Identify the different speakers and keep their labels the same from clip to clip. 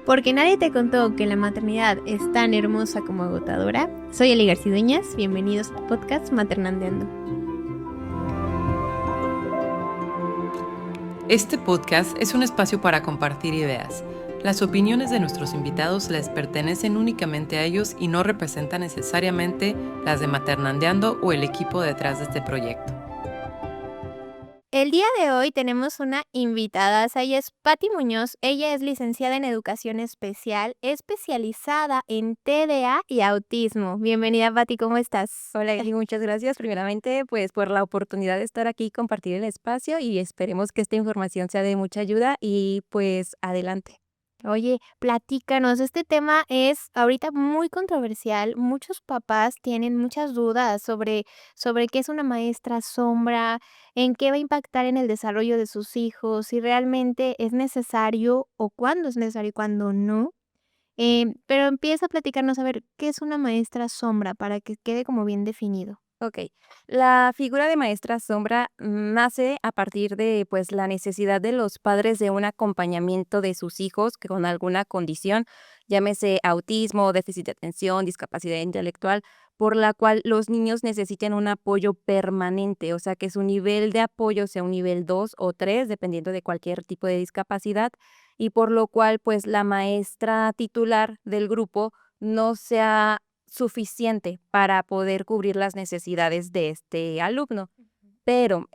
Speaker 1: Porque nadie te contó que la maternidad es tan hermosa como agotadora. Soy Eli Garcidueñas, bienvenidos al podcast Maternandeando.
Speaker 2: Este podcast es un espacio para compartir ideas. Las opiniones de nuestros invitados les pertenecen únicamente a ellos y no representan necesariamente las de Maternandeando o el equipo detrás de este proyecto.
Speaker 1: El día de hoy tenemos una invitada, ella es Pati Muñoz. Ella es licenciada en Educación Especial, especializada en TDA y autismo. Bienvenida, Pati, ¿cómo estás?
Speaker 3: Hola, Eli, muchas gracias. Primeramente, pues por la oportunidad de estar aquí y compartir el espacio y esperemos que esta información sea de mucha ayuda y pues adelante.
Speaker 1: Oye, platícanos, este tema es ahorita muy controversial. Muchos papás tienen muchas dudas sobre qué es una maestra sombra, en qué va a impactar en el desarrollo de sus hijos, si realmente es necesario o cuándo es necesario y cuándo no. Pero empieza a platicarnos a ver qué es una maestra sombra para que quede como bien definido.
Speaker 3: Ok, la figura de maestra sombra nace a partir de pues la necesidad de los padres de un acompañamiento de sus hijos que con alguna condición, llámese autismo, déficit de atención, discapacidad intelectual, por la cual los niños necesitan un apoyo permanente, o sea que su nivel de apoyo sea un nivel 2 o 3, dependiendo de cualquier tipo de discapacidad, y por lo cual pues la maestra titular del grupo no sea suficiente para poder cubrir las necesidades de este alumno. Pero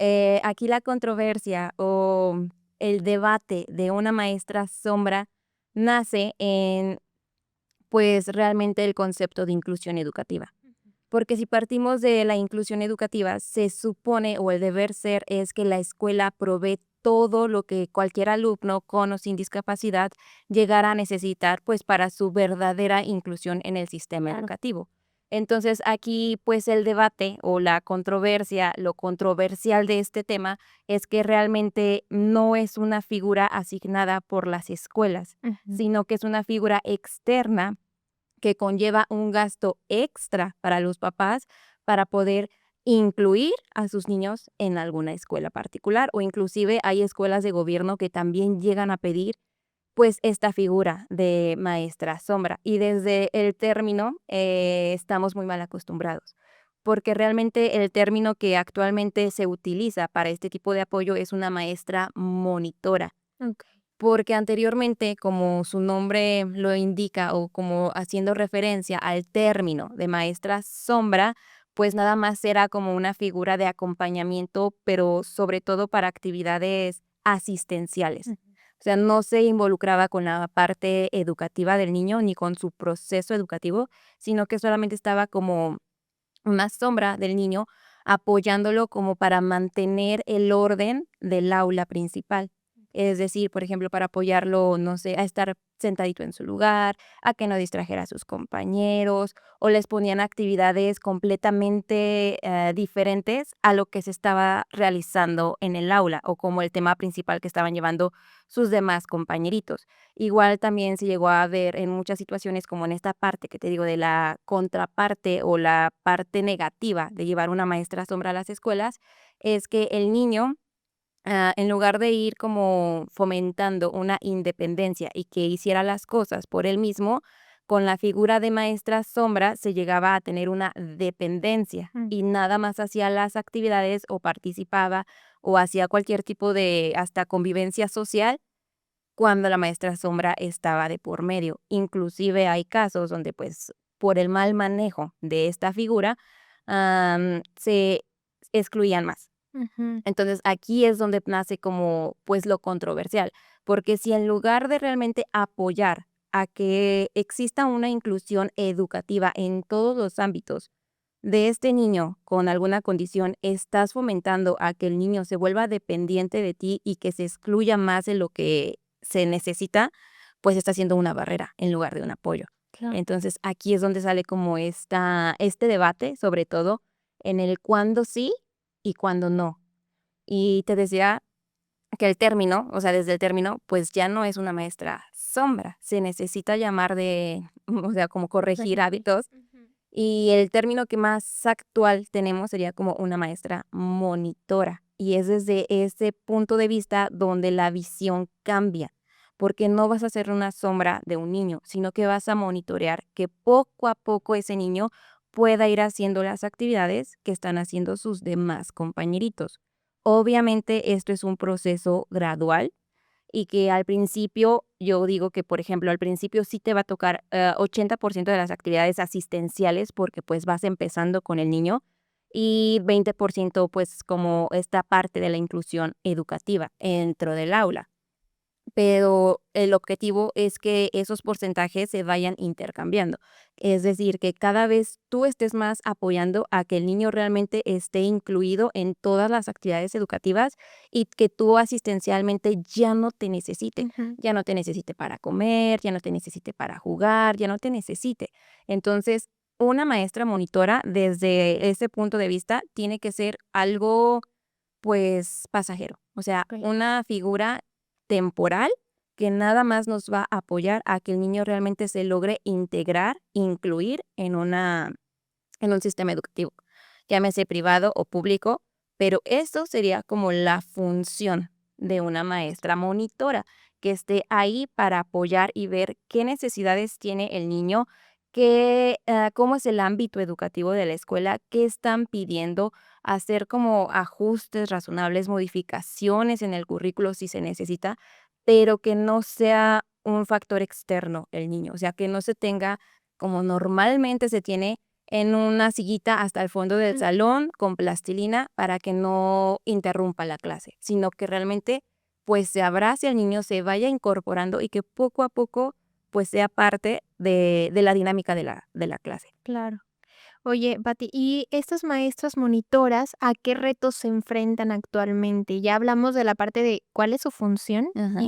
Speaker 3: aquí la controversia o el debate de una maestra sombra nace en, pues, realmente el concepto de inclusión educativa. Porque si partimos de la inclusión educativa, se supone o el deber ser es que la escuela provee todo lo que cualquier alumno con o sin discapacidad llegara a necesitar, pues, para su verdadera inclusión en el sistema
Speaker 1: Claro.
Speaker 3: educativo. Entonces, aquí, pues, el debate o la controversia, lo controversial de este tema es que realmente no es una figura asignada por las escuelas,
Speaker 1: Ujú.
Speaker 3: sino que es una figura externa que conlleva un gasto extra para los papás para poder incluir a sus niños en alguna escuela particular, o inclusive hay escuelas de gobierno que también llegan a pedir, pues, esta figura de maestra sombra. Y desde el término, estamos muy mal acostumbrados, porque realmente el término que actualmente se utiliza para este tipo de apoyo es una maestra monitora.
Speaker 1: Okey.
Speaker 3: Porque anteriormente, como su nombre lo indica, o como haciendo referencia al término de maestra sombra, pues nada más era como una figura de acompañamiento, pero sobre todo para actividades asistenciales.
Speaker 1: Ujú.
Speaker 3: O sea, no se involucraba con la parte educativa del niño ni con su proceso educativo, sino que solamente estaba como una sombra del niño apoyándolo como para mantener el orden del aula principal. Es decir, por ejemplo, para apoyarlo, no sé, a estar sentadito en su lugar, a que no distrajera a sus compañeros, o les ponían actividades completamente diferentes a lo que se estaba realizando en el aula o como el tema principal que estaban llevando sus demás compañeritos. Igual también se llegó a ver en muchas situaciones como en esta parte que te digo de la contraparte o la parte negativa de llevar una maestra sombra a las escuelas, es que el niño, en lugar de ir como fomentando una independencia y que hiciera las cosas por él mismo, con la figura de maestra sombra se llegaba a tener una dependencia
Speaker 1: Mm.
Speaker 3: y nada más hacía las actividades o participaba o hacía cualquier tipo de hasta convivencia social cuando la maestra sombra estaba de por medio. Inclusive hay casos donde, pues, por el mal manejo de esta figura, se excluían más.
Speaker 1: Ujú.
Speaker 3: Entonces, aquí es donde nace como, pues, lo controversial, porque si en lugar de realmente apoyar a que exista una inclusión educativa en todos los ámbitos de este niño con alguna condición, estás fomentando a que el niño se vuelva dependiente de ti y que se excluya más de lo que se necesita, pues está siendo una barrera en lugar de un apoyo.
Speaker 1: Claro.
Speaker 3: Entonces, aquí es donde sale como este debate, sobre todo en el cuándo sí y cuándo no. Y te decía que el término, o sea, desde el término, pues ya no es una maestra sombra, se necesita llamar de, o sea, como corregir hábitos,
Speaker 1: Ujú.
Speaker 3: y el término que más actual tenemos sería como una maestra monitora, y es desde ese punto de vista donde la visión cambia, porque no vas a ser una sombra de un niño, sino que vas a monitorear que poco a poco ese niño pueda ir haciendo las actividades que están haciendo sus demás compañeritos. Obviamente esto es un proceso gradual y que al principio, yo digo que, por ejemplo, al principio sí te va a tocar 80% de las actividades asistenciales porque pues vas empezando con el niño y 20% pues como esta parte de la inclusión educativa dentro del aula, pero el objetivo es que esos porcentajes se vayan intercambiando. Es decir, que cada vez tú estés más apoyando a que el niño realmente esté incluido en todas las actividades educativas y que tú asistencialmente
Speaker 1: Ujú.
Speaker 3: ya no te necesite para comer, ya no te necesite para jugar, ya no te necesite. Entonces, una maestra monitora desde ese punto de vista tiene que ser algo pues pasajero, o sea,
Speaker 1: Okey.
Speaker 3: una figura temporal que nada más nos va a apoyar a que el niño realmente se logre integrar, incluir en un sistema educativo, llámese privado o público, pero eso sería como la función de una maestra monitora, que esté ahí para apoyar y ver qué necesidades tiene el niño, cómo es el ámbito educativo de la escuela, qué están pidiendo, hacer como ajustes razonables, modificaciones en el currículo si se necesita, pero que no sea un factor externo el niño, o sea, que no se tenga como normalmente se tiene en una sillita hasta el fondo del
Speaker 1: Mm.
Speaker 3: salón con plastilina para que no interrumpa la clase, sino que realmente, pues, se abrace al niño, se vaya incorporando y que poco a poco, pues, sea parte de la dinámica de la clase.
Speaker 1: Claro. Oye, Pati, ¿y estas maestras monitoras a qué retos se enfrentan actualmente? Ya hablamos de la parte de cuál es su función y
Speaker 3: Ajá.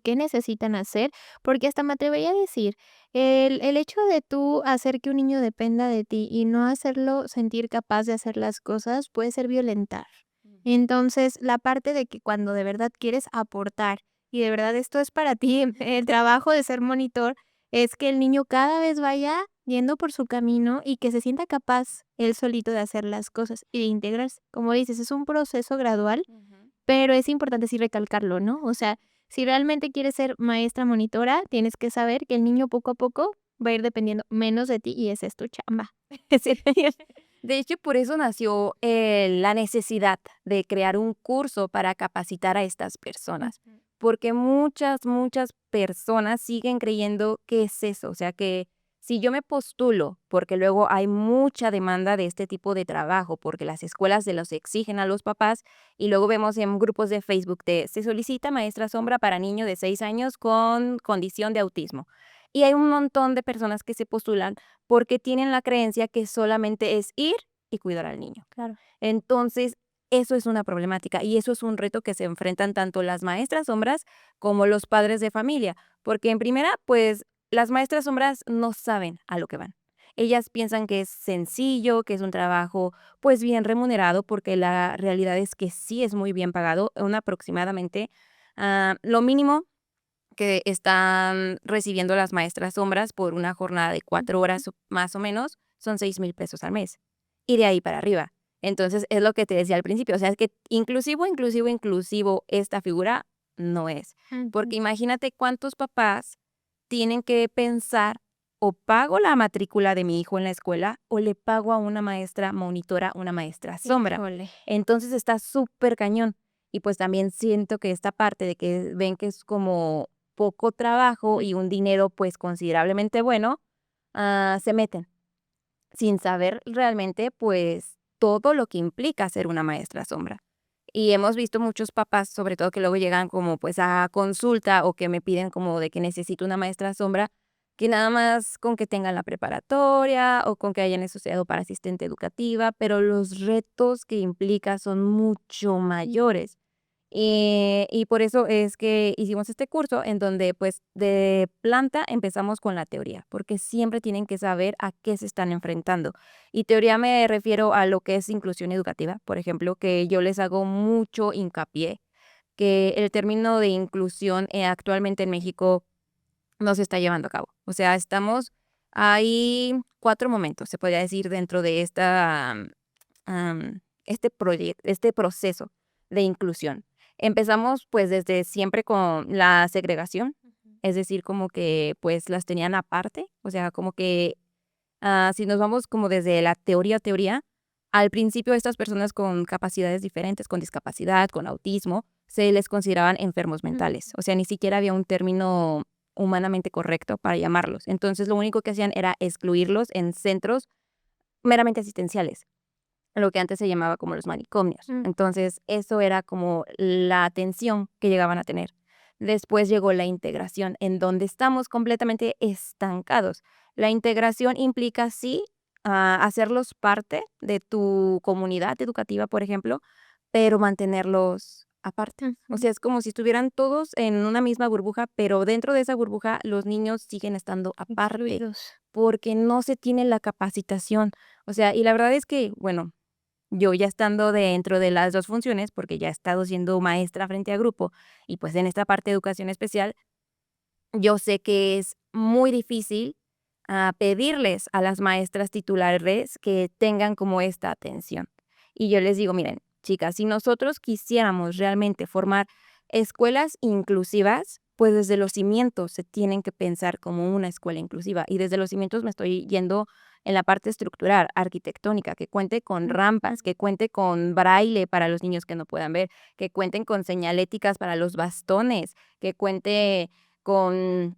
Speaker 1: qué necesitan hacer, porque hasta me atrevería a decir, el hecho de tú hacer que un niño dependa de ti y no hacerlo sentir capaz de hacer las cosas puede ser violentar.
Speaker 3: Ujú.
Speaker 1: Entonces, la parte de que cuando de verdad quieres aportar y de verdad esto es para ti, el trabajo de ser monitor, es que el niño cada vez vaya yendo por su camino y que se sienta capaz él solito de hacer las cosas y de integrarse. Como dices, es un proceso gradual,
Speaker 3: Ujú.
Speaker 1: pero es importante sí recalcarlo, ¿no? O sea, si realmente quieres ser maestra monitora, tienes que saber que el niño poco a poco va a ir dependiendo menos de ti y esa es tu chamba.
Speaker 3: Sí. De hecho, por eso nació, la necesidad de crear un curso para capacitar a estas personas,
Speaker 1: Ujú.
Speaker 3: porque muchas personas siguen creyendo que es eso, o sea, que si yo me postulo, porque luego hay mucha demanda de este tipo de trabajo, porque las escuelas se los exigen a los papás, y luego vemos en grupos de Facebook de: "Se solicita maestra sombra para niño de 6 años con condición de autismo", y hay un montón de personas que se postulan porque tienen la creencia que solamente es ir y cuidar al niño.
Speaker 1: Claro.
Speaker 3: Entonces, eso es una problemática y eso es un reto que se enfrentan tanto las maestras sombras como los padres de familia, porque en primera, pues las maestras sombras no saben a lo que van. Ellas piensan que es sencillo, que es un trabajo pues bien remunerado, porque la realidad es que sí es muy bien pagado, un aproximadamente lo mínimo que están recibiendo las maestras sombras por una jornada de 4 horas más o menos, son 6,000 pesos al mes, y de ahí para arriba. Entonces, es lo que te decía al principio, o sea, es que inclusivo esta figura no es. Porque
Speaker 1: Ujú.
Speaker 3: imagínate cuántos papás tienen que pensar, o pago la matrícula de mi hijo en la escuela, o le pago a una maestra monitora, una maestra sombra.
Speaker 1: Híjole.
Speaker 3: Entonces, está súper cañón. Y pues también siento que esta parte de que ven que es como poco trabajo y un dinero, pues, considerablemente bueno, se meten, sin saber realmente, pues, todo lo que implica ser una maestra sombra. Y hemos visto muchos papás, sobre todo que luego llegan como, pues, a consulta o que me piden como de que necesito una maestra sombra, que nada más con que tengan la preparatoria o con que hayan estudiado para asistente educativa, pero los retos que implica son mucho mayores. Y por eso es que hicimos este curso en donde, pues, de planta empezamos con la teoría, porque siempre tienen que saber a qué se están enfrentando. Y teoría me refiero a lo que es inclusión educativa, por ejemplo, que yo les hago mucho hincapié, que el término de inclusión, actualmente en México no se está llevando a cabo. O sea, hay 4 momentos, se podría decir, dentro de este proceso de inclusión. Empezamos, pues, desde siempre con la segregación, es decir, como que pues las tenían aparte, o sea, como que si nos vamos como desde la teoría, al principio estas personas con capacidades diferentes, con discapacidad, con autismo, se les consideraban enfermos
Speaker 1: Mm.
Speaker 3: mentales. O sea, ni siquiera había un término humanamente correcto para llamarlos. Entonces, lo único que hacían era excluirlos en centros meramente asistenciales, lo que antes se llamaba como los manicomios.
Speaker 1: Mm.
Speaker 3: Entonces, eso era como la atención que llegaban a tener. Después llegó la integración, en donde estamos completamente estancados. La integración implica, sí, hacerlos parte de tu comunidad educativa, por ejemplo, pero mantenerlos aparte. O
Speaker 1: Ujú.
Speaker 3: sea, es como si estuvieran todos en una misma burbuja, pero dentro de esa burbuja los niños siguen estando aparte
Speaker 1: Excluidos.
Speaker 3: porque no se tiene la capacitación. O sea, y la verdad es que, bueno, yo ya estando dentro de las 2 funciones, porque ya he estado siendo maestra frente a grupo y, pues, en esta parte de educación especial, yo sé que es muy difícil, pedirles a las maestras titulares que tengan como esta atención. Y yo les digo: "Miren, chicas, si nosotros quisiéramos realmente formar escuelas inclusivas, pues desde los cimientos se tienen que pensar como una escuela inclusiva". Y desde los cimientos me estoy yendo en la parte estructural, arquitectónica, que cuente con
Speaker 1: Ujú.
Speaker 3: rampas, que cuente con braille para los niños que no puedan ver, que cuenten con señaléticas para los bastones, que cuente con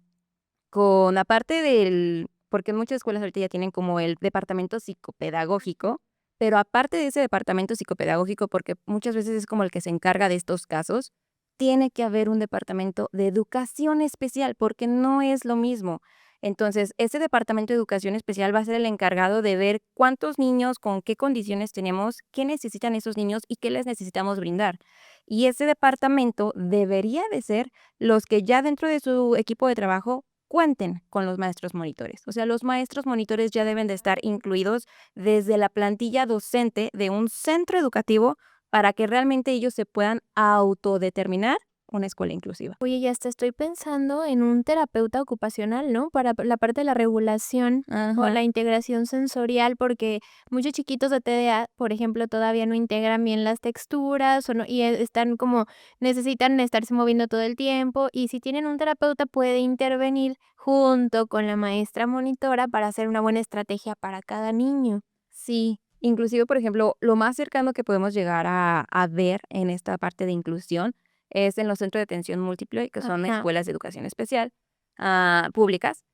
Speaker 3: aparte del porque muchas escuelas ahorita ya tienen como el departamento psicopedagógico, pero aparte de ese departamento psicopedagógico, porque muchas veces es como el que se encarga de estos casos, tiene que haber un departamento de educación especial, porque no es lo mismo. Entonces, ese departamento de educación especial va a ser el encargado de ver cuántos niños, con qué condiciones tenemos, qué necesitan esos niños y qué les necesitamos brindar. Y ese departamento debería de ser los que ya dentro de su equipo de trabajo cuenten con los maestros monitores. O sea, los maestros monitores ya deben de estar incluidos desde la plantilla docente de un centro educativo para que realmente ellos se puedan autodeterminar una escuela inclusiva.
Speaker 1: Oye, y hasta estoy pensando en un terapeuta ocupacional, ¿no? Para la parte de la regulación o
Speaker 3: Ajá.
Speaker 1: la integración sensorial, porque muchos chiquitos de TDA, por ejemplo, todavía no integran bien las texturas o no, y están como, necesitan estarse moviendo todo el tiempo. Y si tienen un terapeuta, puede intervenir junto con la maestra monitora para hacer una buena estrategia para cada niño.
Speaker 3: Sí, inclusive, por ejemplo, lo más cercano que podemos llegar a ver en esta parte de inclusión es en los centros de atención múltiple, que son
Speaker 1: Ajá,
Speaker 3: escuelas de educación especial, públicas,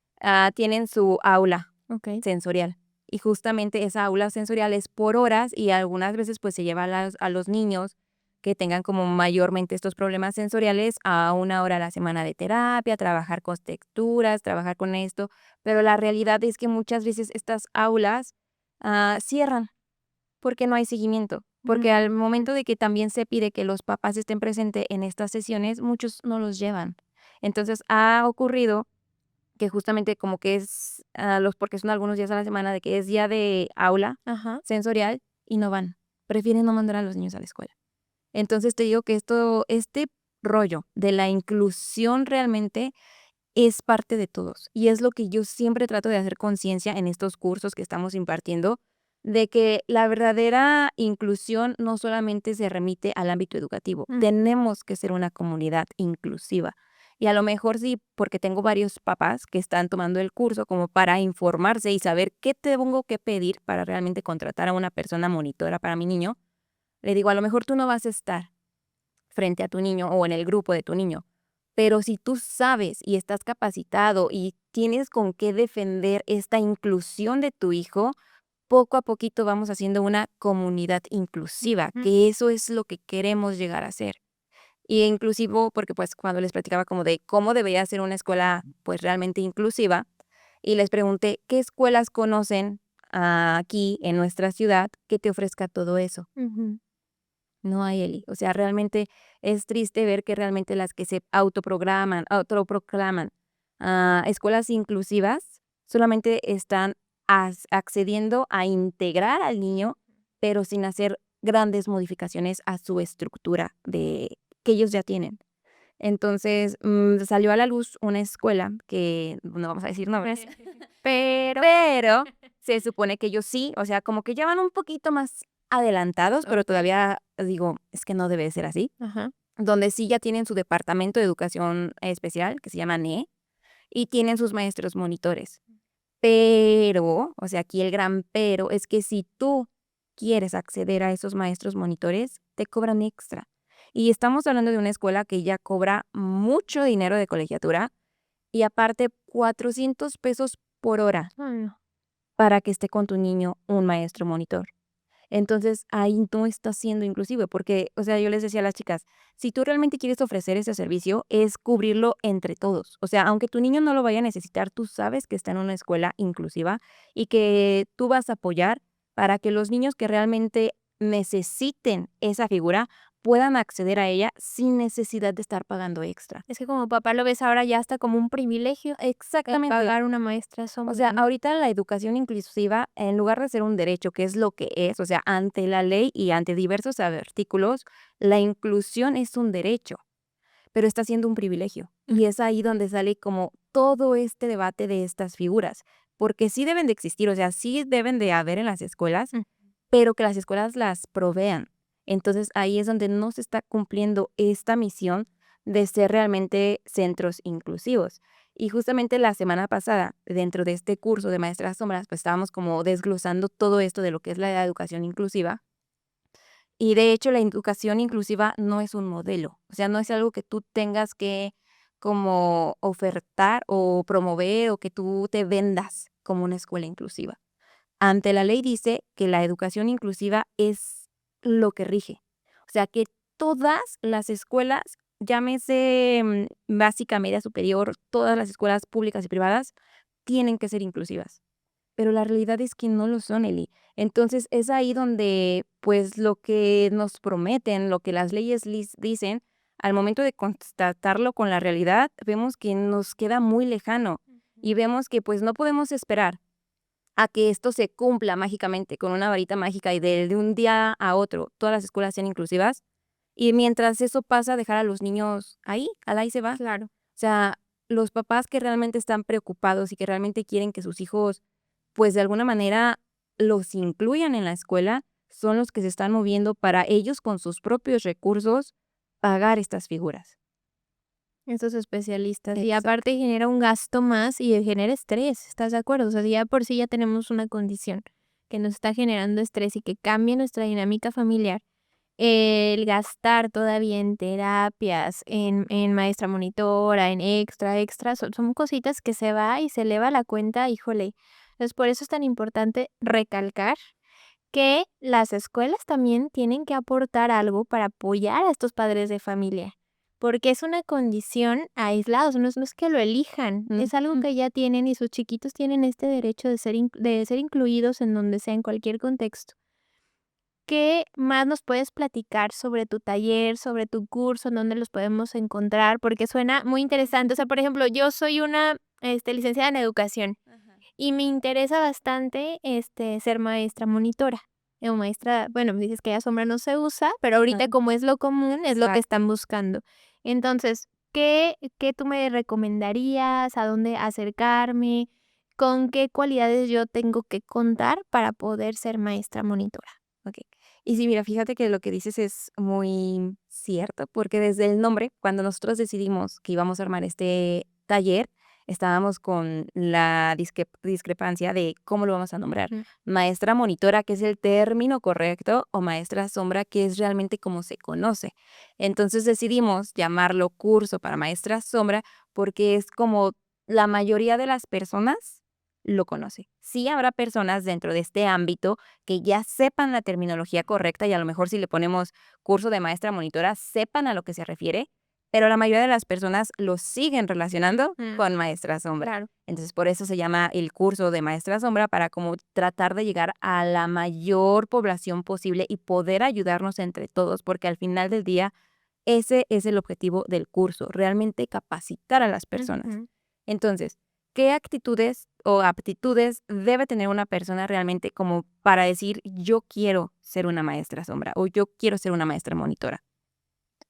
Speaker 3: tienen su aula
Speaker 1: okey.
Speaker 3: sensorial. Y justamente esa aula sensorial es por horas y algunas veces pues se lleva a, a los niños que tengan como mayormente estos problemas sensoriales a una hora a la semana de terapia, trabajar con texturas, trabajar con esto, pero la realidad es que muchas veces estas aulas cierran porque no hay seguimiento, porque al
Speaker 1: Mm.
Speaker 3: momento de que también se pide que los papás estén presentes en estas sesiones, muchos no los llevan. Entonces, ha ocurrido que justamente como que es, porque son algunos días a la semana de que es día de aula
Speaker 1: Ajá.
Speaker 3: sensorial y no van, prefieren no mandar a los niños a la escuela. Entonces, te digo que este rollo de la inclusión realmente es parte de todos, y es lo que yo siempre trato de hacer conciencia en estos cursos que estamos impartiendo, de que la verdadera inclusión no solamente se remite al ámbito educativo,
Speaker 1: Mm.
Speaker 3: tenemos que ser una comunidad inclusiva. Y a lo mejor sí, porque tengo varios papás que están tomando el curso como para informarse y saber qué tengo que pedir para realmente contratar a una persona monitora para mi niño, le digo, a lo mejor tú no vas a estar frente a tu niño o en el grupo de tu niño. Pero si tú sabes y estás capacitado y tienes con qué defender esta inclusión de tu hijo, poco a poquito vamos haciendo una comunidad inclusiva,
Speaker 1: Mm.
Speaker 3: que eso es lo que queremos llegar a ser. Y inclusivo, porque pues cuando les platicaba como de cómo debería ser una escuela pues realmente inclusiva, y les pregunté, ¿qué escuelas conocen aquí en nuestra ciudad que te ofrezca todo eso?
Speaker 1: Ujú.
Speaker 3: No hay, Eli. O sea, realmente es triste ver que realmente las que se autoprograman, autoproclaman, escuelas inclusivas, solamente están accediendo a integrar al niño, pero sin hacer grandes modificaciones a su estructura de que ellos ya tienen. Entonces, salió a la luz una escuela que no vamos a decir nombres, pero se supone que ellos sí, o sea, como que ya van un poquito más adelantados, pero
Speaker 1: Okey.
Speaker 3: todavía digo, es que no debe de ser así,
Speaker 1: Ajá.
Speaker 3: donde sí ya tienen su departamento de educación especial, que se llama NE, y tienen sus maestros monitores. Pero, o sea, aquí el gran pero es que si tú quieres acceder a esos maestros monitores, te cobran extra. Y estamos hablando de una escuela que ya cobra mucho dinero de colegiatura y aparte 400 pesos por hora
Speaker 1: Ay, no.
Speaker 3: para que esté con tu niño un maestro monitor. Entonces, ahí no está siendo inclusivo, porque, o sea, yo les decía a las chicas, si tú realmente quieres ofrecer ese servicio, es cubrirlo entre todos. O sea, aunque tu niño no lo vaya a necesitar, tú sabes que está en una escuela inclusiva y que tú vas a apoyar para que los niños que realmente necesiten esa figura puedan acceder a ella sin necesidad de estar pagando extra.
Speaker 1: Es que como papá lo ves ahora ya hasta como un privilegio,
Speaker 3: Exactamente.
Speaker 1: pagar una maestra
Speaker 3: O
Speaker 1: sombra,
Speaker 3: sea,
Speaker 1: ¿no?
Speaker 3: ahorita la educación inclusiva, en lugar de ser un derecho, que es lo que es, o sea, ante la ley y ante diversos artículos, la inclusión es un derecho, pero está siendo un privilegio. Y es ahí donde sale como todo este debate de estas figuras, porque sí deben de existir, o sea, sí deben de haber en las escuelas,
Speaker 1: Mm.
Speaker 3: pero que las escuelas las provean. Entonces, ahí es donde no se está cumpliendo esta misión de ser realmente centros inclusivos. Y justamente la semana pasada, dentro de este curso de Maestras Sombras, pues estábamos como desglosando todo esto de lo que es la educación inclusiva. Y de hecho, la educación inclusiva no es un modelo, o sea, no es algo que tú tengas que como ofertar o promover o que tú te vendas como una escuela inclusiva. Ante la ley dice que la educación inclusiva es lo que rige. O sea, que todas las escuelas, llámese, básica, media, superior, todas las escuelas públicas y privadas, tienen que ser inclusivas. Pero la realidad es que no lo son, Eli. Entonces, es ahí donde, pues, lo que nos prometen, lo que las leyes dicen, al momento de constatarlo con la realidad, vemos que nos queda muy lejano y vemos que, pues, no podemos esperar a que esto se cumpla mágicamente con una varita mágica y de un día a otro todas las escuelas sean inclusivas. Y mientras eso pasa, dejar a los niños ahí, al ahí se va.
Speaker 1: Claro.
Speaker 3: O sea, los papás que realmente están preocupados y que realmente quieren que sus hijos, pues de alguna manera los incluyan en la escuela, son los que se están moviendo para ellos con sus propios recursos pagar estas figuras.
Speaker 1: Estos especialistas. Y
Speaker 3: Exacto.
Speaker 1: aparte genera un gasto más y genera estrés, ¿estás de acuerdo? O sea, si ya por sí ya tenemos una condición que nos está generando estrés y que cambia nuestra dinámica familiar, el gastar todavía en terapias, en maestra monitora, en extra, son cositas que se va y se eleva la cuenta, híjole. Entonces, por eso es tan importante recalcar que las escuelas también tienen que aportar algo para apoyar a estos padres de familia, porque es una condición aislada, o sea, no es que lo elijan, es algo
Speaker 3: Ujú.
Speaker 1: que ya tienen y sus chiquitos tienen este derecho de ser incluidos en donde sea, en cualquier contexto. ¿Qué más nos puedes platicar sobre tu taller, sobre tu curso, en dónde los podemos encontrar? Porque suena muy interesante. O sea, por ejemplo, yo soy una, licenciada en educación
Speaker 3: Ajá.
Speaker 1: y me interesa bastante, ser maestra monitora, o maestra, bueno, me dices que ya sombra no se usa, pero ahorita
Speaker 3: Ajá.
Speaker 1: como es lo común, es lo que
Speaker 3: Exacto.
Speaker 1: están buscando. Entonces, ¿qué tú me recomendarías? ¿A dónde acercarme? ¿Con qué cualidades yo tengo que contar para poder ser maestra monitora?
Speaker 3: Okey. Y sí, mira, fíjate que lo que dices es muy cierto, porque desde el nombre, cuando nosotros decidimos que íbamos a armar este taller, estábamos con la discrepancia de cómo lo vamos a nombrar.
Speaker 1: Ujú.
Speaker 3: Maestra monitora, que es el término correcto, o maestra sombra, que es realmente como se conoce. Entonces, decidimos llamarlo curso para maestra sombra, porque es como la mayoría de las personas lo conoce. Sí habrá personas dentro de este ámbito que ya sepan la terminología correcta y a lo mejor si le ponemos curso de maestra monitora, sepan a lo que se refiere, pero la mayoría de las personas lo siguen relacionando
Speaker 1: Mm,
Speaker 3: con maestra sombra.
Speaker 1: claro.
Speaker 3: Entonces, por eso se llama el curso de maestra sombra para como tratar de llegar a la mayor población posible y poder ayudarnos entre todos, porque al final del día ese es el objetivo del curso, realmente capacitar a las personas.
Speaker 1: Ujú.
Speaker 3: Entonces, ¿qué actitudes o aptitudes debe tener una persona realmente como para decir yo quiero ser una maestra sombra o yo quiero ser una maestra monitora?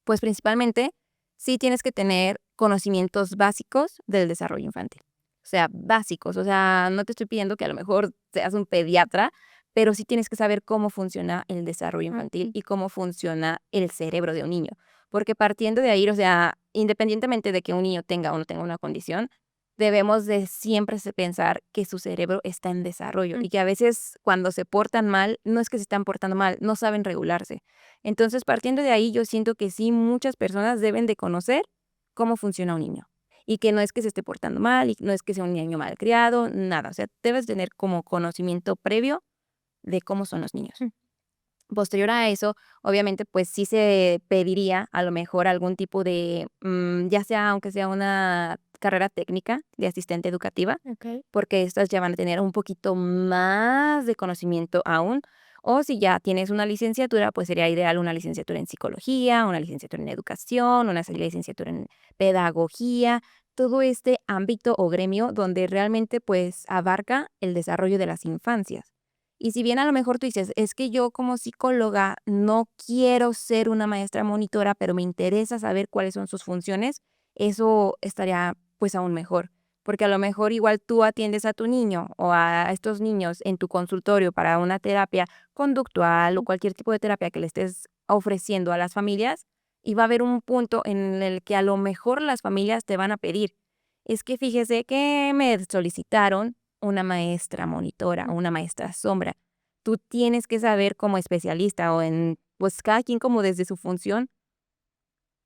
Speaker 3: Pues principalmente sí tienes que tener conocimientos básicos del desarrollo infantil. O sea, básicos. O sea, no te estoy pidiendo que a lo mejor seas un pediatra, pero sí tienes que saber cómo funciona el desarrollo infantil
Speaker 1: Ujú.
Speaker 3: y cómo funciona el cerebro de un niño. Porque partiendo de ahí, o sea, independientemente de que un niño tenga o no tenga una condición, debemos de siempre pensar que su cerebro está en desarrollo
Speaker 1: Mm,
Speaker 3: y que a veces cuando se portan mal, no es que se están portando mal, no saben regularse. Entonces, partiendo de ahí, yo siento que sí, muchas personas deben de conocer cómo funciona un niño y que no es que se esté portando mal y no es que sea un niño malcriado, nada. O sea, debes tener como conocimiento previo de cómo son los niños.
Speaker 1: mm,
Speaker 3: Posterior a eso, obviamente, pues sí se pediría a lo mejor algún tipo de, ya sea aunque sea una carrera técnica de asistente educativa,
Speaker 1: okey.
Speaker 3: porque estas ya van a tener un poquito más de conocimiento aún. O si ya tienes una licenciatura, pues sería ideal una licenciatura en psicología, una licenciatura en educación, una licenciatura en pedagogía, todo este ámbito o gremio donde realmente pues abarca el desarrollo de las infancias. Y si bien a lo mejor tú dices, es que yo como psicóloga no quiero ser una maestra monitora, pero me interesa saber cuáles son sus funciones, eso estaría pues aún mejor. Porque a lo mejor igual tú atiendes a tu niño o a estos niños en tu consultorio para una terapia conductual o cualquier tipo de terapia que le estés ofreciendo a las familias y va a haber un punto en el que a lo mejor las familias te van a pedir, es que fíjese que me solicitaron una maestra monitora o
Speaker 1: Mm,
Speaker 3: una maestra sombra. Tú tienes que saber como especialista o en, pues cada quien como desde su función,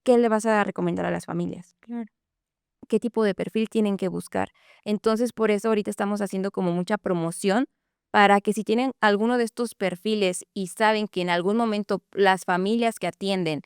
Speaker 3: qué le vas a recomendar a las familias,
Speaker 1: claro.
Speaker 3: qué tipo de perfil tienen que buscar. Entonces, por eso ahorita estamos haciendo como mucha promoción para que si tienen alguno de estos perfiles y saben que en algún momento las familias que atienden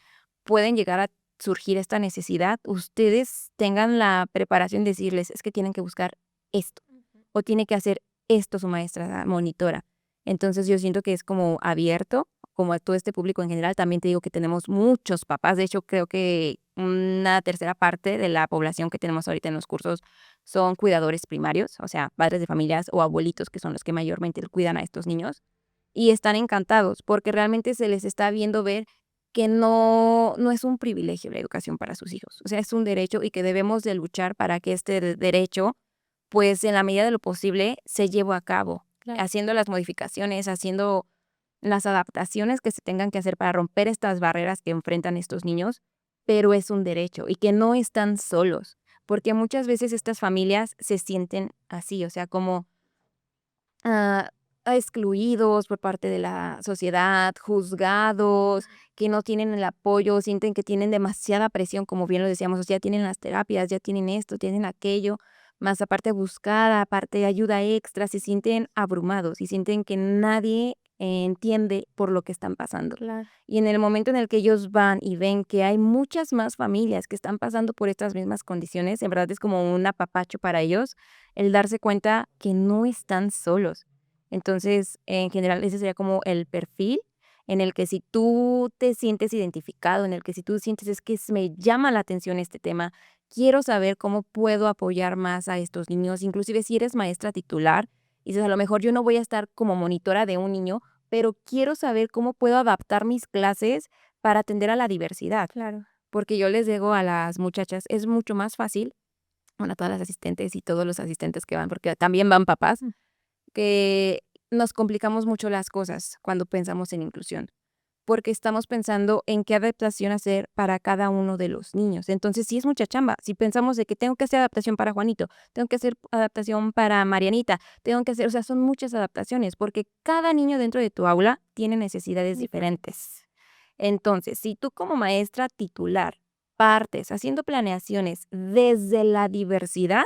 Speaker 3: pueden llegar a surgir esta necesidad, ustedes tengan la preparación de decirles, es que tienen que buscar esto
Speaker 1: Ujú.
Speaker 3: o tiene que hacer esto su maestra monitora. Entonces, yo siento que es como abierto, como a todo este público en general. También te digo que tenemos muchos papás. De hecho, creo que una tercera parte de la población que tenemos ahorita en los cursos son cuidadores primarios, o sea, padres de familias o abuelitos que son los que mayormente cuidan a estos niños. Y están encantados porque realmente se les está viendo ver que no es un privilegio la educación para sus hijos. O sea, es un derecho y que debemos de luchar para que este derecho pues, en la medida de lo posible, se llevó a cabo,
Speaker 1: Claro.
Speaker 3: haciendo las modificaciones, haciendo las adaptaciones que se tengan que hacer para romper estas barreras que enfrentan estos niños, pero es un derecho y que no están solos, porque muchas veces estas familias se sienten así, o sea, como, ah, excluidos por parte de la sociedad, juzgados, que no tienen el apoyo, sienten que tienen demasiada presión, como bien lo decíamos, o sea, ya tienen las terapias, ya tienen esto, tienen aquello, más aparte buscar, aparte ayuda extra, se sienten abrumados y sienten que nadie entiende por lo que están pasando.
Speaker 1: Claro.
Speaker 3: Y en el momento en el que ellos van y ven que hay muchas más familias que están pasando por estas mismas condiciones, en verdad es como un apapacho para ellos el darse cuenta que no están solos. Entonces, en general, ese sería como el perfil en el que si tú te sientes identificado, en el que si tú sientes es que me llama la atención este tema, quiero saber cómo puedo apoyar más a estos niños, inclusive si eres maestra titular, y dices, a lo mejor yo no voy a estar como monitora de un niño, pero quiero saber cómo puedo adaptar mis clases para atender a la diversidad,
Speaker 1: Claro.
Speaker 3: porque yo les digo a las muchachas, es mucho más fácil, bueno, a todas las asistentes y todos los asistentes que van, porque también van papás,
Speaker 1: Mm,
Speaker 3: que nos complicamos mucho las cosas cuando pensamos en inclusión, porque estamos pensando en qué adaptación hacer para cada uno de los niños. Entonces, sí es mucha chamba. Si pensamos de que tengo que hacer adaptación para Juanito, tengo que hacer adaptación para Marianita, tengo que hacer, o sea, son muchas adaptaciones, porque cada niño dentro de tu aula tiene necesidades
Speaker 1: diferente.
Speaker 3: diferentes. Entonces, si tú como maestra titular partes haciendo planeaciones desde la diversidad,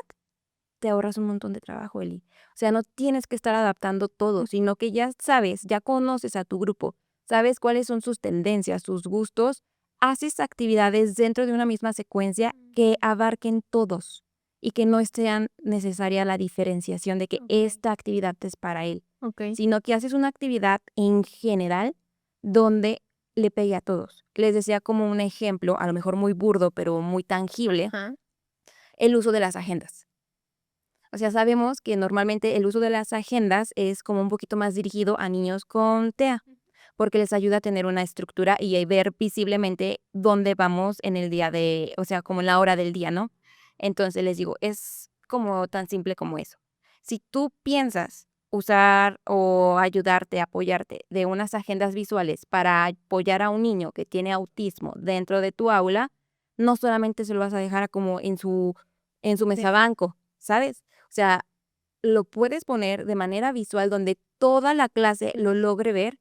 Speaker 3: te ahorras un montón de trabajo, Eli. O sea, no tienes que estar adaptando todo,
Speaker 1: Mm,
Speaker 3: sino que ya sabes, ya conoces a tu grupo, sabes cuáles son sus tendencias, sus gustos, haces actividades dentro de una misma secuencia que
Speaker 1: mm,
Speaker 3: abarquen todos y que no sean necesaria la diferenciación de que
Speaker 1: okey,
Speaker 3: esta actividad es para él,
Speaker 1: okey.
Speaker 3: sino que haces una actividad en general donde le pegue a todos. Les decía como un ejemplo, a lo mejor muy burdo, pero muy tangible,
Speaker 1: Ajá.
Speaker 3: el uso de las agendas. O sea, sabemos que normalmente el uso de las agendas es como un poquito más dirigido a niños con TEA, porque les ayuda a tener una estructura y ver visiblemente dónde vamos en el día de, o sea, como en la hora del día, ¿no? Entonces les digo, es como tan simple como eso. Si tú piensas usar o ayudarte, apoyarte de unas agendas visuales para apoyar a un niño que tiene autismo dentro de tu aula, no solamente se lo vas a dejar como en su
Speaker 1: De
Speaker 3: mesa banco, ¿sabes? O sea, lo puedes poner de manera visual donde toda la clase lo logre ver.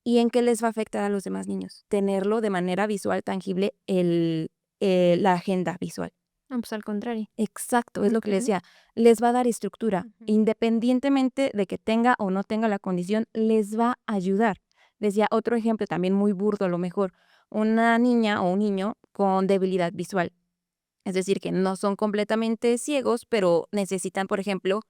Speaker 3: ¿Y en qué les va a afectar a los demás niños? Tenerlo de manera visual, tangible, la agenda visual.
Speaker 1: No, pues al contrario.
Speaker 3: Exacto, es lo que les
Speaker 1: Ujú,
Speaker 3: decía, les va a dar estructura.
Speaker 1: ujú.
Speaker 3: Independientemente de que tenga o no tenga la condición, les va a ayudar. Decía otro ejemplo también muy burdo a lo mejor, una niña o un niño con debilidad visual. Es decir, que no son completamente ciegos, pero necesitan, por ejemplo,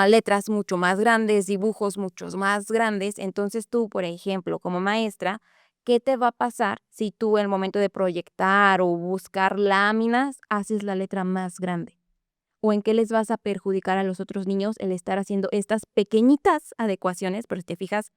Speaker 3: letras mucho más grandes, dibujos muchos más grandes. Entonces tú, por ejemplo, como maestra, ¿qué te va a pasar si tú en el momento de proyectar o buscar láminas haces la letra más grande? ¿O en qué les vas a perjudicar a los otros niños el estar haciendo estas pequeñitas adecuaciones? Pero si te fijas,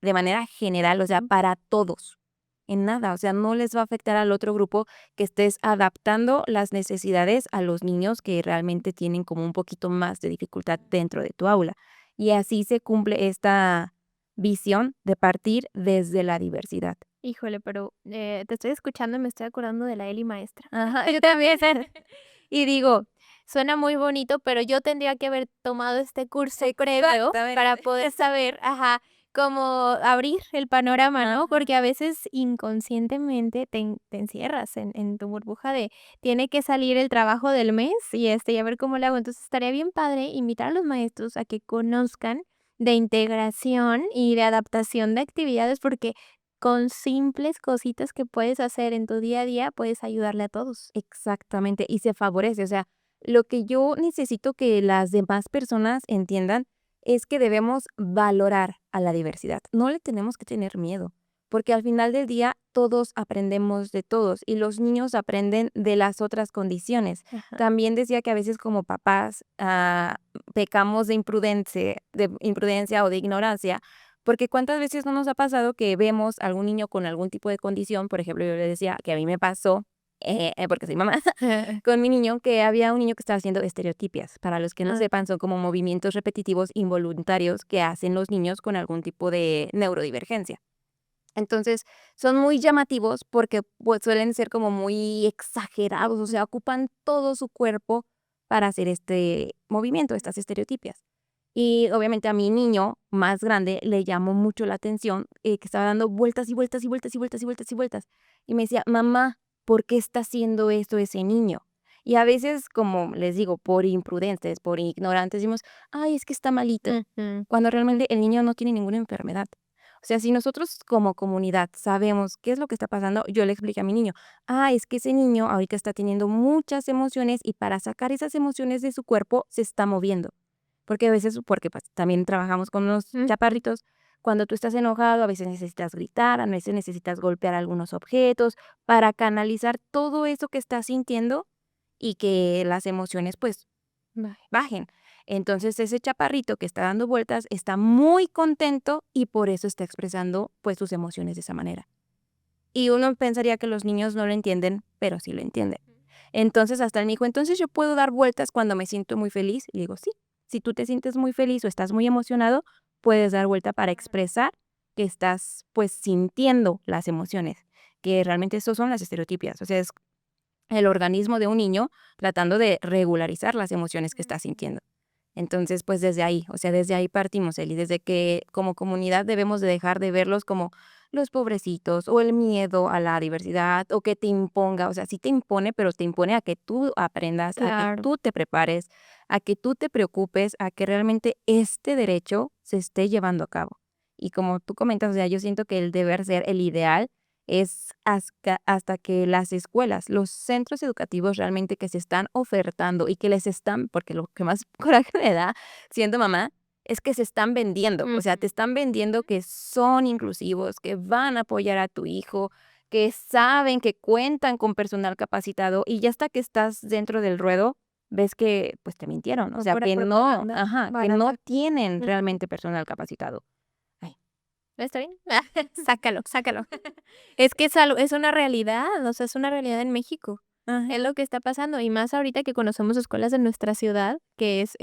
Speaker 3: de manera general, o sea, para todos. En nada, o sea, no les va a afectar al otro grupo que estés adaptando las necesidades a los niños que realmente tienen como un poquito más de dificultad dentro de tu aula. Y así se cumple esta visión de partir desde la diversidad.
Speaker 1: Híjole, pero, te estoy escuchando y me estoy acordando de la Eli maestra.
Speaker 3: Ajá, yo también.
Speaker 1: Y digo, suena muy bonito, pero yo tendría que haber tomado este curso previo para
Speaker 3: Exactamente.
Speaker 1: poder saber, ajá, cómo abrir el panorama, ¿no?
Speaker 3: Ajá.
Speaker 1: Porque a veces inconscientemente te encierras en tu burbuja de tiene que salir el trabajo del mes y a ver cómo le hago. Entonces estaría bien padre invitar a los maestros a que conozcan de integración y de adaptación de actividades, porque con simples cositas que puedes hacer en tu día a día, puedes ayudarle a todos.
Speaker 3: Exactamente, y se favorece, o sea, lo que yo necesito que las demás personas entiendan es que debemos valorar a la diversidad, no le tenemos que tener miedo, porque al final del día todos aprendemos de todos y los niños aprenden de las otras condiciones.
Speaker 1: Ajá.
Speaker 3: También decía que a veces como papás pecamos de imprudencia o de ignorancia, porque cuántas veces no nos ha pasado que vemos a algún niño con algún tipo de condición, por ejemplo, yo le decía que a mí me pasó porque soy mamá, con mi niño, que había un niño que estaba haciendo estereotipias. Para los que no
Speaker 1: Ah,
Speaker 3: sepan, son como movimientos repetitivos involuntarios que hacen los niños con algún tipo de neurodivergencia. Entonces, son muy llamativos porque pues, suelen ser como muy exagerados, o sea, ocupan todo su cuerpo para hacer este movimiento, estas estereotipias. Y obviamente a mi niño más grande le llamó mucho la atención que estaba dando vueltas y vueltas y vueltas y vueltas y vueltas y vueltas. Y me decía, mamá, ¿por qué está haciendo esto ese niño? Y a veces, como les digo, por imprudentes, por ignorantes, decimos, ay, es que está malito,
Speaker 1: ujú.
Speaker 3: cuando realmente el niño no tiene ninguna enfermedad. O sea, si nosotros como comunidad sabemos qué es lo que está pasando, yo le expliqué a mi niño, es que ese niño ahorita está teniendo muchas emociones y para sacar esas emociones de su cuerpo se está moviendo. Porque a veces, porque pues, también trabajamos con unos
Speaker 1: Ujú.
Speaker 3: chaparritos, cuando tú estás enojado, a veces necesitas gritar, a veces necesitas golpear algunos objetos para canalizar todo eso que estás sintiendo y que las emociones pues
Speaker 1: Bye.
Speaker 3: bajen. Entonces ese chaparrito que está dando vueltas está muy contento y por eso está expresando pues sus emociones de esa manera. Y uno pensaría que los niños no lo entienden, pero sí lo entienden. Entonces hasta él me dijo, entonces yo puedo dar vueltas cuando me siento muy feliz. Y digo, sí, si tú te sientes muy feliz o estás muy emocionado, puedes dar vuelta para expresar que estás pues sintiendo las emociones, que realmente eso son las estereotipias. O sea, es el organismo de un niño tratando de regularizar las emociones que está sintiendo. Entonces, pues desde ahí, o sea, desde ahí partimos, Eli, desde que como comunidad debemos de dejar de verlos como los pobrecitos o el miedo a la diversidad o que te imponga, o sea, sí te impone, pero te impone a que tú aprendas, a que
Speaker 1: Claro.
Speaker 3: tú te prepares, a que tú te preocupes, a que realmente este derecho se esté llevando a cabo. Y como tú comentas, o sea, yo siento que el deber ser, el ideal, es hasta que las escuelas, los centros educativos realmente que se están ofertando y que les están, porque lo que más coraje me da siendo mamá es que se están vendiendo, o sea, te
Speaker 1: Ujú.
Speaker 3: están vendiendo que son inclusivos, que van a apoyar a tu hijo, que saben que cuentan con personal capacitado y ya hasta que estás dentro del ruedo, ves que pues te mintieron, o
Speaker 1: Fue
Speaker 3: sea,
Speaker 1: pura
Speaker 3: que no,
Speaker 1: propaganda
Speaker 3: ajá, que no
Speaker 1: barata.
Speaker 3: tienen
Speaker 1: Ujú.
Speaker 3: realmente personal capacitado. Ay,
Speaker 1: ¿Está bien? Sácalo, sácalo. Es que es una realidad, o sea, es una realidad en México. Es
Speaker 3: ajá,
Speaker 1: lo que está pasando, y más ahorita que conocemos escuelas de nuestra ciudad, que es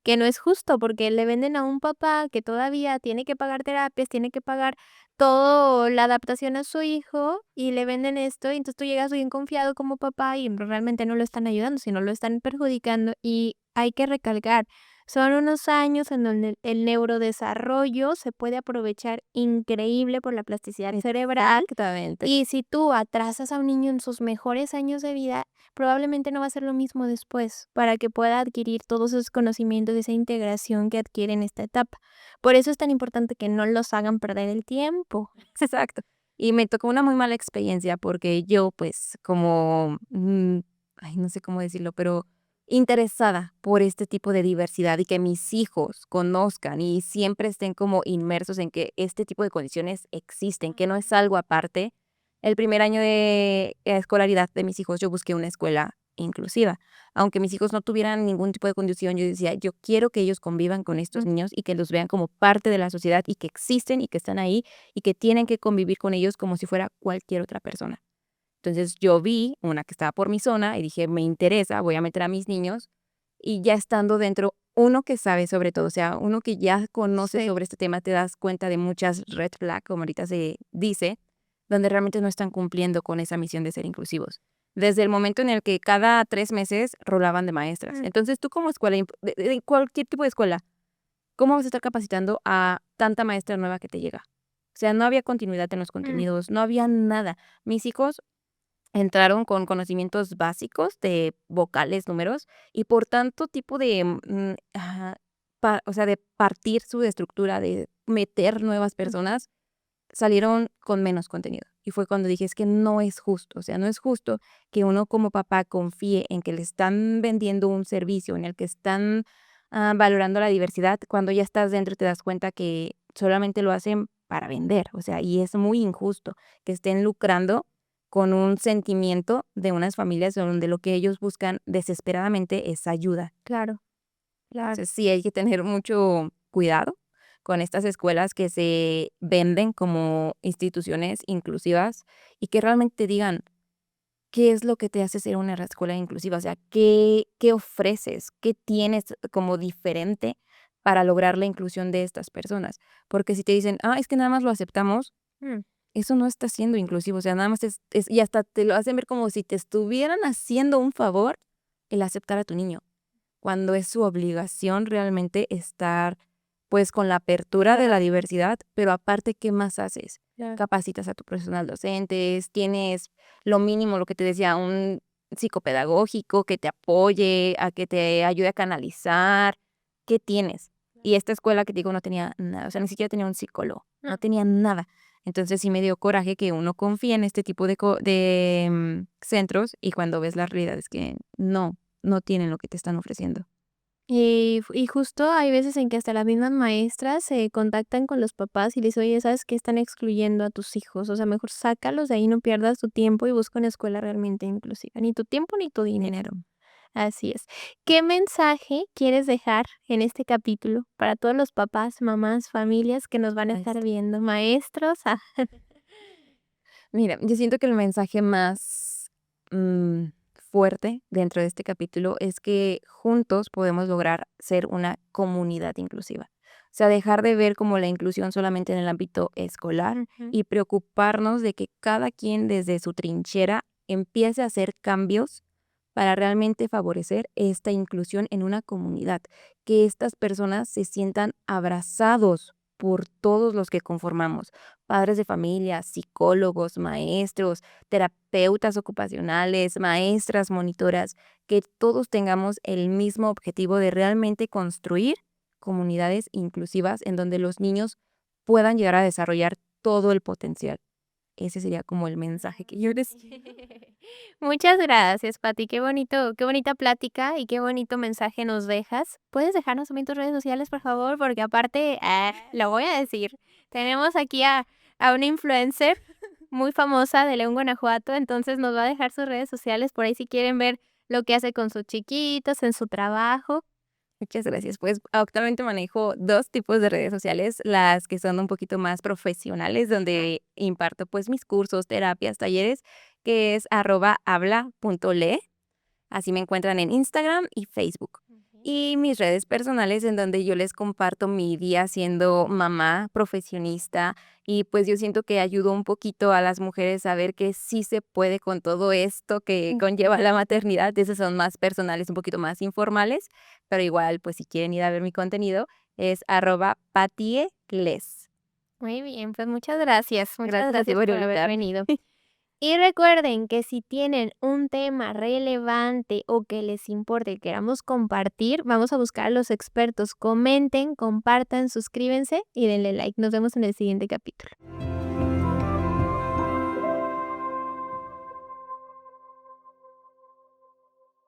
Speaker 1: que no es justo, porque le venden a un papá que todavía tiene que pagar terapias, tiene que pagar todo la adaptación a su hijo y le venden esto, y entonces tú llegas bien confiado como papá y realmente no lo están ayudando, sino lo están perjudicando. Y hay que recalcar, son unos años en donde el neurodesarrollo se puede aprovechar increíble por la plasticidad cerebral.
Speaker 3: Exactamente.
Speaker 1: Y si tú atrasas a un niño en sus mejores años de vida, probablemente no va a ser lo mismo después, para que pueda adquirir todos esos conocimientos, esa integración que adquiere en esta etapa. Por eso es tan importante que no los hagan perder el tiempo.
Speaker 3: Exacto. Y me tocó una muy mala experiencia porque yo, pues, como, ay, no sé cómo decirlo, pero interesada por este tipo de diversidad y que mis hijos conozcan y siempre estén como inmersos en que este tipo de condiciones existen, que no es algo aparte. El primer año de escolaridad de mis hijos, yo busqué una escuela inclusiva. Aunque mis hijos no tuvieran ningún tipo de condición, yo decía, yo quiero que ellos convivan con estos niños y que los vean como parte de la sociedad y que existen y que están ahí y que tienen que convivir con ellos como si fuera cualquier otra persona. Entonces yo vi una que estaba por mi zona y dije, me interesa, voy a meter a mis niños y ya estando dentro, uno que sabe sobre todo, o sea, uno que ya conoce
Speaker 1: Sí.
Speaker 3: sobre este tema, te das cuenta de muchas red flag, como ahorita se dice, donde realmente no están cumpliendo con esa misión de ser inclusivos. Desde el momento en el que cada 3 meses rolaban de maestras.
Speaker 1: Mm.
Speaker 3: Entonces tú como escuela, de cualquier tipo de escuela, ¿cómo vas a estar capacitando a tanta maestra nueva que te llega? O sea, no había continuidad en los
Speaker 1: Mm.
Speaker 3: contenidos, no había nada. Mis hijos entraron con conocimientos básicos de vocales, números, y por tanto tipo de, o sea, de partir su estructura, de meter nuevas personas, salieron con menos contenido. Y fue cuando dije, es que no es justo, o sea, no es justo que uno como papá confíe en que le están vendiendo un servicio, en el que están valorando la diversidad, cuando ya estás dentro y te das cuenta que solamente lo hacen para vender, o sea, y es muy injusto que estén lucrando con un sentimiento de unas familias donde lo que ellos buscan desesperadamente es ayuda.
Speaker 1: Claro, claro.
Speaker 3: Entonces, sí hay que tener mucho cuidado con estas escuelas que se venden como instituciones inclusivas y que realmente te digan qué es lo que te hace ser una escuela inclusiva, o sea, qué ofreces, qué tienes como diferente para lograr la inclusión de estas personas. Porque si te dicen, es que nada más lo aceptamos,
Speaker 1: Mm.
Speaker 3: eso no está siendo inclusivo, o sea, nada más y hasta te lo hacen ver como si te estuvieran haciendo un favor el aceptar a tu niño, cuando es su obligación realmente estar, pues, con la apertura de la diversidad, pero aparte, ¿qué más haces?
Speaker 1: Claro.
Speaker 3: Capacitas a tu personal docentes, tienes lo mínimo, lo que te decía, un psicopedagógico que te apoye, a que te ayude a canalizar, ¿qué tienes? Y esta escuela que te digo no tenía nada, o sea, ni siquiera tenía un psicólogo, no
Speaker 1: No.
Speaker 3: tenía nada. Entonces, sí me dio coraje que uno confíe en este tipo de centros y cuando ves la realidad es que no tienen lo que te están ofreciendo.
Speaker 1: Y justo hay veces en que hasta las mismas maestras se contactan con los papás y les dicen: "Oye, ¿sabes qué? Están excluyendo a tus hijos, o sea, mejor sácalos de ahí, no pierdas tu tiempo y busca una escuela realmente inclusiva, ni tu tiempo ni tu dinero".
Speaker 3: Dinero.
Speaker 1: Así es. ¿Qué mensaje quieres dejar en este capítulo para todos los papás, mamás, familias que nos van a
Speaker 3: Ahí
Speaker 1: estar
Speaker 3: está.
Speaker 1: viendo? Maestros,
Speaker 3: Mira, yo siento que el mensaje más, fuerte dentro de este capítulo es que juntos podemos lograr ser una comunidad inclusiva. O sea, dejar de ver como la inclusión solamente en el ámbito escolar
Speaker 1: ujú,
Speaker 3: y preocuparnos de que cada quien desde su trinchera empiece a hacer cambios para realmente favorecer esta inclusión en una comunidad, que estas personas se sientan abrazados por todos los que conformamos, padres de familia, psicólogos, maestros, terapeutas ocupacionales, maestras, monitoras, que todos tengamos el mismo objetivo de realmente construir comunidades inclusivas en donde los niños puedan llegar a desarrollar todo el potencial. Ese sería como el mensaje que yo les quiero.
Speaker 1: Muchas gracias, Pati. Qué bonito, qué bonita plática y qué bonito mensaje nos dejas. ¿Puedes dejarnos también tus redes sociales, por favor? Porque aparte, lo voy a decir, tenemos aquí a una influencer muy famosa de León, Guanajuato, entonces nos va a dejar sus redes sociales por ahí si quieren ver lo que hace con sus chiquitos, en su trabajo.
Speaker 3: Muchas gracias. Pues actualmente manejo 2 tipos de redes sociales, las que son un poquito más profesionales, donde imparto pues mis cursos, terapias, talleres, que es @habla.le. Así me encuentran en Instagram y Facebook. y mis redes personales en donde yo les comparto mi día siendo mamá profesionista y pues yo siento que ayudo un poquito a las mujeres a ver que sí se puede con todo esto que conlleva la maternidad. Esas son más personales, un poquito más informales, pero igual pues si quieren ir a ver mi contenido es @patiegles.
Speaker 1: Muy bien, pues muchas gracias. Muchas
Speaker 3: Gracias a ti
Speaker 1: gracias
Speaker 3: por
Speaker 1: por haber
Speaker 3: invitarme.
Speaker 1: venido. Y recuerden que si tienen un tema relevante o que les importe, que queramos compartir, vamos a buscar a los expertos. Comenten, compartan, suscríbanse y denle like. Nos vemos en el siguiente capítulo.